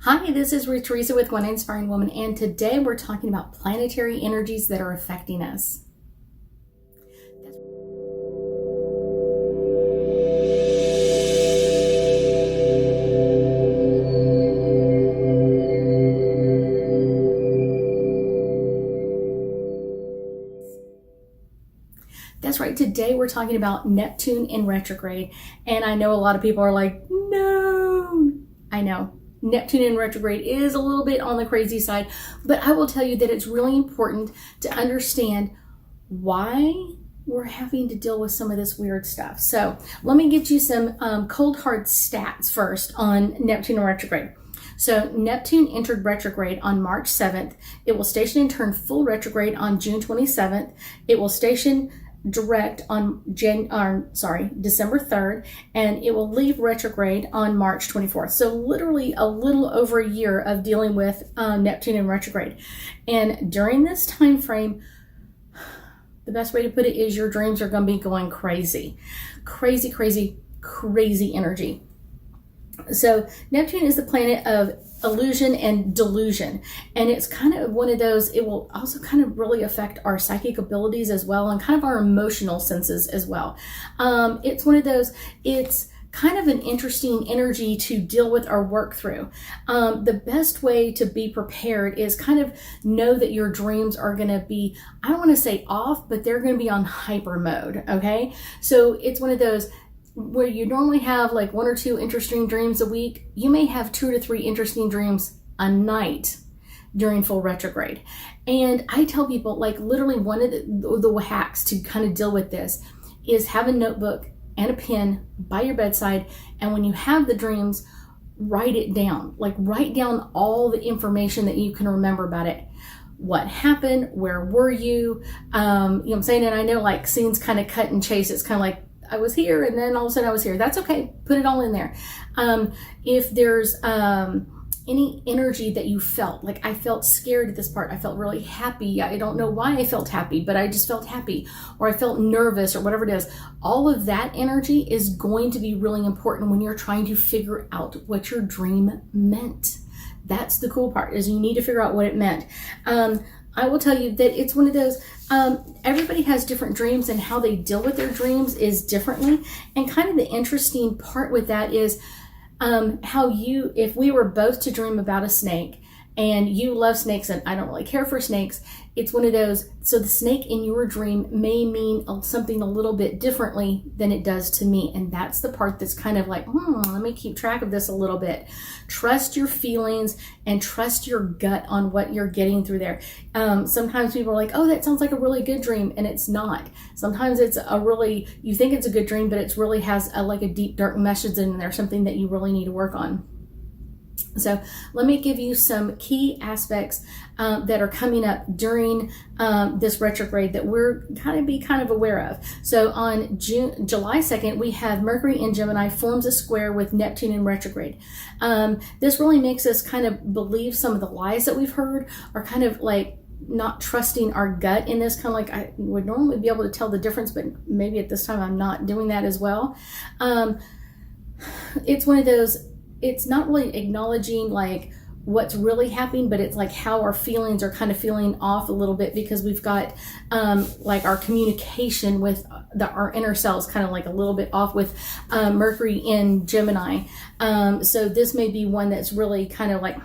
Hi, this is Ruth Theresa with One Inspiring Woman, and today we're talking about planetary energies that are affecting us. That's right, today we're talking about Neptune in retrograde, and I know a lot of people are like, no, I know. Neptune in retrograde is a little bit on the crazy side, but I will tell you that it's really important to understand why we're having to deal with some of this weird stuff. So let me get you some cold hard stats first on Neptune in retrograde. So Neptune entered retrograde on March 7th. It will station and turn full retrograde on June 27th. It will station direct on December 3rd, and it will leave retrograde on March 24th. So literally a little over a year of dealing with Neptune in retrograde. And during this time frame, the best way to put it is your dreams are going to be going crazy. Crazy energy. So Neptune is the planet of illusion and delusion, and it's kind of one of those, it will also kind of really affect our psychic abilities as well, and kind of our emotional senses as well. It's one of those, it's kind of an interesting energy to deal with or work through. The best way to be prepared is kind of know that your dreams are going to be, I don't want to say off, but they're going to be on hyper mode. Okay. So it's one of those where you normally have like 1 or 2 interesting dreams a week. You may have 2 to 3 interesting dreams a night during full retrograde. And I tell people, like, literally one of the hacks to kind of deal with this is have a notebook and a pen by your bedside, and when you have the dreams, write it down. Like, write down all the information that you can remember about it. What happened? Where were you? You know what I'm saying? And I know, like, scenes kind of cut and chase. It's kind of like, I was here and then all of a sudden I was here. That's okay. Put it all in there. If there's any energy that you felt, like I felt scared at this part, I felt really happy. I don't know why I felt happy, but I just felt happy, or I felt nervous, or whatever it is. All of that energy is going to be really important when you're trying to figure out what your dream meant. That's the cool part, is you need to figure out what it meant. I will tell you that it's one of those, everybody has different dreams, and how they deal with their dreams is differently. And kind of the interesting part with that is how you, if we were both to dream about a snake, and you love snakes and I don't really care for snakes, it's one of those, so the snake in your dream may mean something a little bit differently than it does to me. And that's the part that's kind of like, let me keep track of this a little bit. Trust your feelings and trust your gut on what you're getting through there. Sometimes people are like, oh, that sounds like a really good dream, and it's not. Sometimes it's a really, you think it's a good dream, but it really has like a deep, dark message in there, something that you really need to work on. So let me give you some key aspects that are coming up during this retrograde that we're kind of aware of. So on July 2nd, we have Mercury in Gemini forms a square with Neptune in retrograde. This really makes us kind of believe some of the lies that we've heard, or kind of like not trusting our gut in this, kind of like I would normally be able to tell the difference, but maybe at this time I'm not doing that as well. It's one of those, it's not really acknowledging like what's really happening, but it's like how our feelings are kind of feeling off a little bit, because we've got like our communication with our inner selves kind of like a little bit off with Mercury in Gemini. So this may be one that's really kind of like,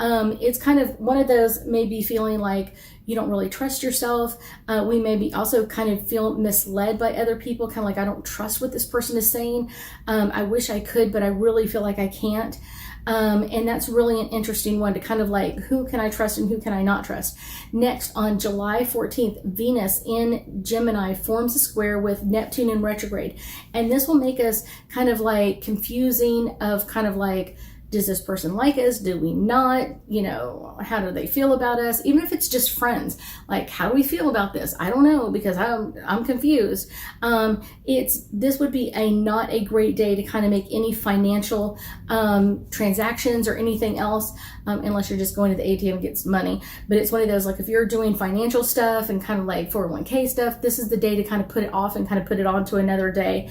it's kind of one of those, maybe feeling like you don't really trust yourself. We may be also kind of feel misled by other people, kind of like, I don't trust what this person is saying. I wish I could, but I really feel like I can't. And that's really an interesting one to kind of like, who can I trust and who can I not trust? Next, on July 14th, Venus in Gemini forms a square with Neptune in retrograde. And this will make us kind of like confusing of kind of like, does this person like us? Do we not? You know, how do they feel about us? Even if it's just friends, like, how do we feel about this? I don't know, because I'm confused. This would be not a great day to kind of make any financial transactions or anything else, unless you're just going to the ATM and get some money. But it's one of those, like, if you're doing financial stuff and kind of like 401k stuff, this is the day to kind of put it off and kind of put it on to another day.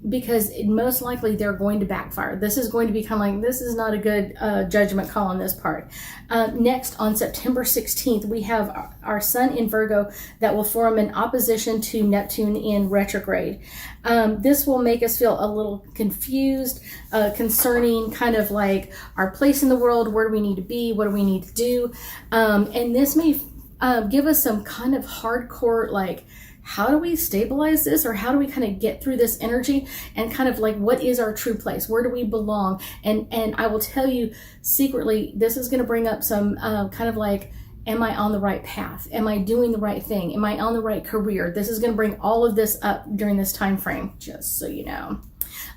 because most likely they're going to backfire. This is going to become like, this is not a good judgment call on this part. Next, on September 16th, we have our Sun in Virgo that will form an opposition to Neptune in retrograde. This will make us feel a little confused concerning kind of like our place in the world. Where do we need to be? What do we need to do? And this may give us some kind of hardcore, like, how do we stabilize this, or how do we kind of get through this energy, and kind of like, what is our true place? Where do we belong? And I will tell you secretly, this is going to bring up some kind of like, am I on the right path? Am I doing the right thing? Am I on the right career? This is going to bring all of this up during this time frame, just so you know.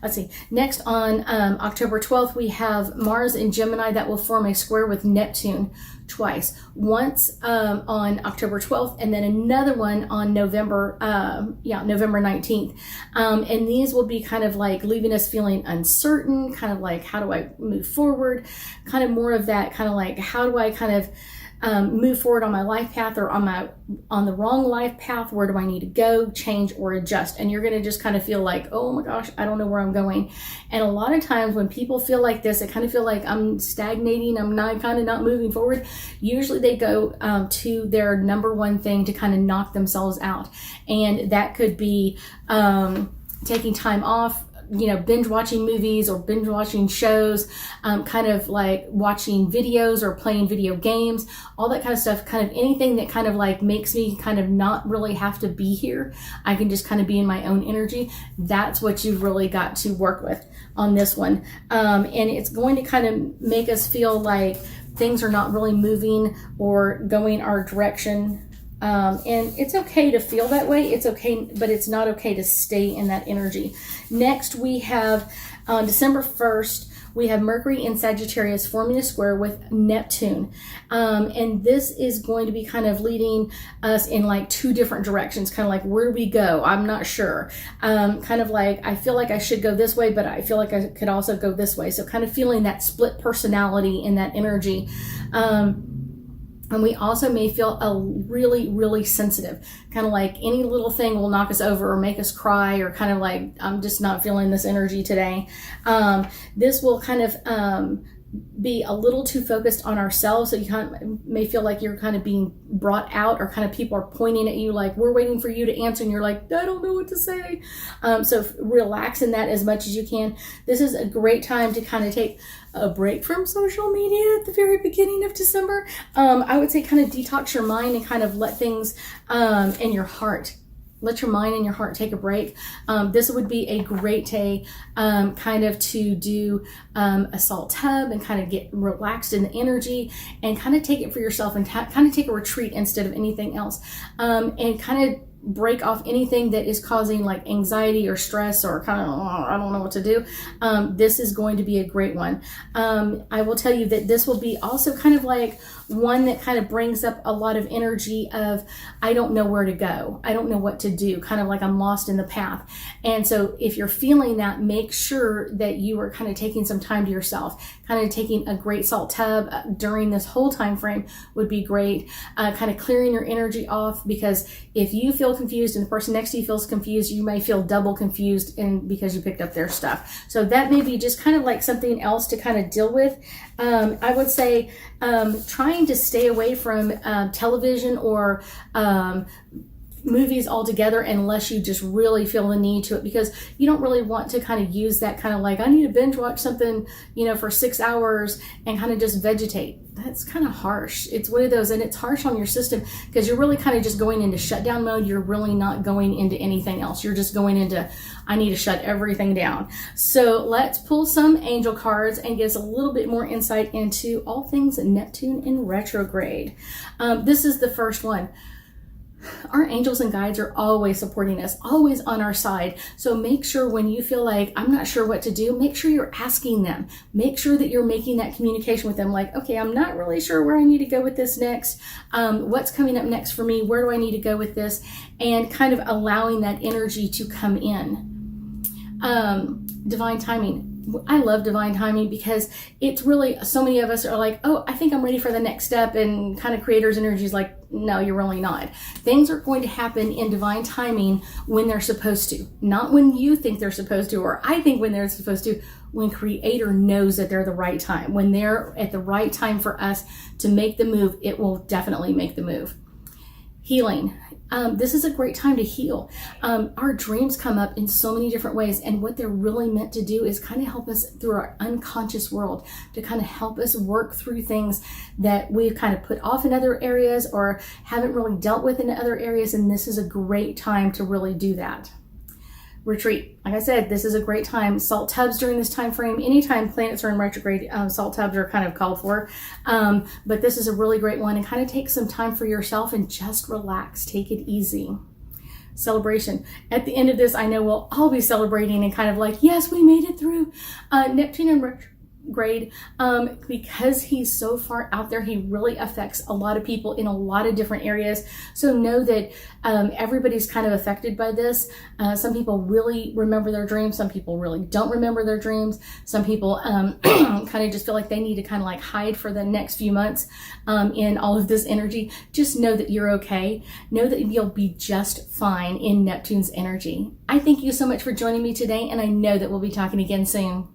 Let's see. Next, on October 12th, we have Mars in Gemini that will form a square with Neptune twice. Once on October 12th, and then another one on November 19th. And these will be kind of like leaving us feeling uncertain, kind of like, how do I move forward? Kind of more of that, kind of like, how do I kind of move forward on my life path, or on the wrong life path? Where do I need to go, change, or adjust? And you're going to just kind of feel like, oh my gosh, I don't know where I'm going. And a lot of times when people feel like this, I kind of feel like I'm stagnating, I'm not moving forward. Usually they go to their number one thing to kind of knock themselves out. And that could be taking time off, binge watching movies or binge watching shows, kind of like watching videos or playing video games, all that kind of stuff, kind of anything that kind of like makes me kind of not really have to be here. I can just kind of be in my own energy. That's what you've really got to work with on this one. And it's going to kind of make us feel like things are not really moving or going our direction. And it's okay to feel that way. It's okay, but it's not okay to stay in that energy. Next, we have on December 1st, we have Mercury in Sagittarius forming a square with Neptune. And this is going to be kind of leading us in like two different directions, kind of like, where do we go? I'm not sure. Kind of like, I feel like I should go this way, but I feel like I could also go this way. So kind of feeling that split personality in that energy. And we also may feel really, really sensitive, kind of like any little thing will knock us over or make us cry, or kind of like, I'm just not feeling this energy today. This will kind of be a little too focused on ourselves. So you kind of may feel like you're kind of being brought out, or kind of people are pointing at you like, we're waiting for you to answer, and you're like, I don't know what to say. So relax in that as much as you can. This is a great time to kind of take a break from social media at the very beginning of December. I would say kind of detox your mind and kind of let things in your heart. Let your mind and your heart take a break. This would be a great day kind of to do a salt tub and kind of get relaxed in the energy, and kind of take it for yourself, and kind of take a retreat instead of anything else. And kind of break off anything that is causing like anxiety or stress, or kind of, I don't know what to do. This is going to be a great one. I will tell you that this will be also kind of like one that kind of brings up a lot of energy of, I don't know where to go. I don't know what to do. Kind of like I'm lost in the path. And so if you're feeling that, make sure that you are kind of taking some time to yourself. Kind of taking a great salt tub during this whole time frame would be great. Kind of clearing your energy off, because if you feel confused and the person next to you feels confused, you may feel double confused because you picked up their stuff. So that may be just kind of like something else to kind of deal with. I would say trying to stay away from television or movies altogether, unless you just really feel the need to it, because you don't really want to kind of use that kind of like, I need to binge watch something, for 6 hours and kind of just vegetate. That's kind of harsh. It's one of those, and it's harsh on your system, because you're really kind of just going into shutdown mode. You're really not going into anything else. You're just going into, I need to shut everything down. So let's pull some angel cards and get us a little bit more insight into all things Neptune in retrograde. This is the first one. Our angels and guides are always supporting us, always on our side. So make sure when you feel like, I'm not sure what to do, make sure you're asking them. Make sure that you're making that communication with them. Like, okay, I'm not really sure where I need to go with this next. What's coming up next for me? Where do I need to go with this? And kind of allowing that energy to come in. Divine timing. I love divine timing because it's really, so many of us are like, oh, I think I'm ready for the next step, and kind of creator's energy is like, no, you're really not. Things are going to happen in divine timing when they're supposed to, not when you think they're supposed to, or I think when they're supposed to, when creator knows that they're the right time. When they're at the right time for us to make the move, it will definitely make the move. Healing. This is a great time to heal. Our dreams come up in so many different ways, and what they're really meant to do is kind of help us through our unconscious world, to kind of help us work through things that we've kind of put off in other areas or haven't really dealt with in other areas, and this is a great time to really do that. Retreat. Like I said, this is a great time. Salt tubs during this time frame. Anytime planets are in retrograde, salt tubs are kind of called for. But this is a really great one, and kind of take some time for yourself and just relax. Take it easy. Celebration. At the end of this, I know we'll all be celebrating and kind of like, yes, we made it through. Neptune in retrograde, because he's so far out there, he really affects a lot of people in a lot of different areas. So know that everybody's kind of affected by this. Some people really remember their dreams. Some people really don't remember their dreams. Some people kind of just feel like they need to kind of like hide for the next few months in all of this energy. Just know that you're okay. Know that you'll be just fine in Neptune's energy. I thank you so much for joining me today, and I know that we'll be talking again soon.